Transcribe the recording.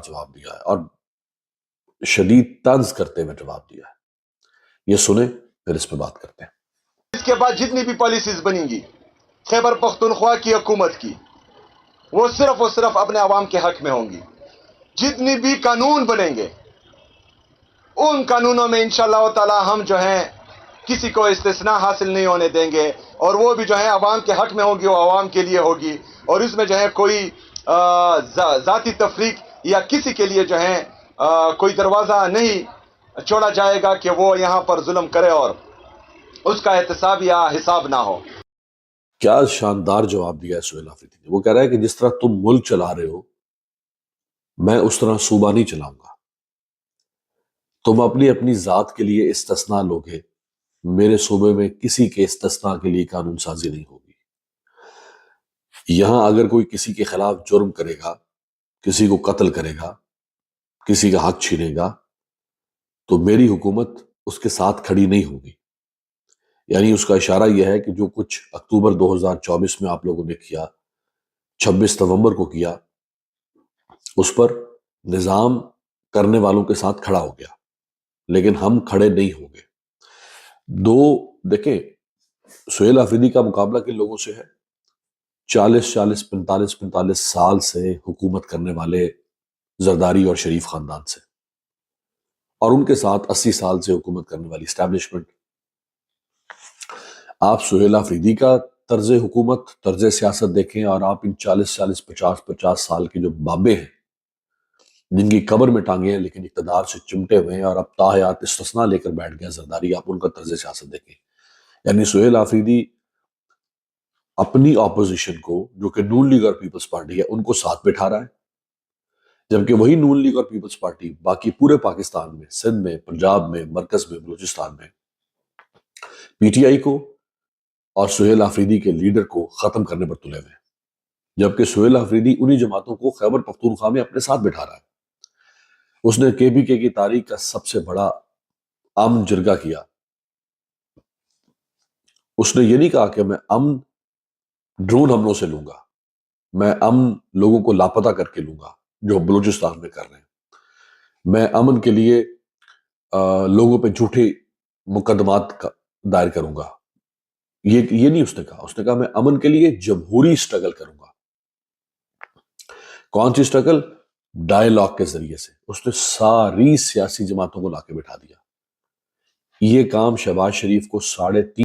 جواب دیا ہے اور شدید طنز کرتے ہوئے جواب دیا ہے. یہ سنیں پھر اس پہ بات کرتے ہیں. اس کے بعد جتنی بھی پالیسیز بنیں گی خیبر پختونخوا کی حکومت کی، وہ صرف اور صرف اپنے عوام کے حق میں ہوں گی. جتنی بھی قانون بنیں گے ان قانونوں میں انشاءاللہ تعالی ہم جو ہیں کسی کو استثناء حاصل نہیں ہونے دیں گے، اور وہ بھی جو ہے عوام کے حق میں ہوگی، وہ عوام کے لیے ہوگی، اور اس میں جو ہے کوئی ذاتی تفریق یا کسی کے لیے جو ہے کوئی دروازہ نہیں چھوڑا جائے گا کہ وہ یہاں پر ظلم کرے اور اس کا احتساب یا حساب نہ ہو. کیا شاندار جواب دیا ہے سہیل آفریدی نے. وہ کہہ رہا ہے کہ جس طرح تم ملک چلا رہے ہو میں اس طرح صوبہ نہیں چلاؤں گا. تم اپنی اپنی ذات کے لیے استثناء لوگے، میرے صوبے میں کسی کے استثناء کے لیے قانون سازی نہیں ہوگی. یہاں اگر کوئی کسی کے خلاف جرم کرے گا، کسی کو قتل کرے گا، کسی کا حق چھینے گا، تو میری حکومت اس کے ساتھ کھڑی نہیں ہوگی. یعنی اس کا اشارہ یہ ہے کہ جو کچھ اکتوبر 2024 میں آپ لوگوں نے کیا، 26 نومبر کو کیا، اس پر نظام کرنے والوں کے ساتھ کھڑا ہو گیا، لیکن ہم کھڑے نہیں ہوں گے. دیکھیں سہیل آفریدی کا مقابلہ کن لوگوں سے ہے؟ 45 سال سے حکومت کرنے والے زرداری اور شریف خاندان سے، اور ان کے ساتھ 80 سال سے حکومت کرنے والی اسٹیبلشمنٹ. آپ سہیل آفریدی کا طرز حکومت، طرز سیاست دیکھیں، اور آپ ان 50 سال کے جو بابے ہیں جن کی قبر میں ٹانگے ہیں لیکن اقتدار سے چمٹے ہوئے ہیں اور اب تاحیات استثناء لے کر بیٹھ گئے زرداری، آپ ان کا طرز سیاست دیکھیں. یعنی سہیل آفریدی اپنی اپوزیشن کو، جو کہ نون لیگ اور پیپلز پارٹی ہے، ان کو ساتھ بٹھا رہا ہے، جبکہ وہی نون لیگ اور پیپلز پارٹی باقی پورے پاکستان میں، سندھ میں، پنجاب میں، مرکز میں، بلوچستان میں پی ٹی آئی کو اور سہیل آفریدی کے لیڈر کو ختم کرنے پر تلے ہوئے ہیں. جبکہ سہیل آفریدی انہی جماعتوں کو خیبر پختونخوا میں اپنے ساتھ بٹھا رہا ہے. اس نے کے پی کے کی تاریخ کا سب سے بڑا امن جرگہ کیا. اس نے یہ نہیں کہا کہ میں امن ڈرون حملوں سے لوں گا، میں امن لوگوں کو لاپتہ کر کے لوں گا جو بلوچستان میں کر رہے ہیں، میں امن کے لیے لوگوں پہ جھوٹے مقدمات دائر کروں گا. یہ نہیں اس نے کہا. اس نے کہا میں امن کے لیے جمہوری سٹرگل کروں گا. کون سی سٹرگل؟ ڈائیلاگ کے ذریعے سے. اس نے ساری سیاسی جماعتوں کو لا کے بٹھا دیا. یہ کام شہباز شریف کو 3.5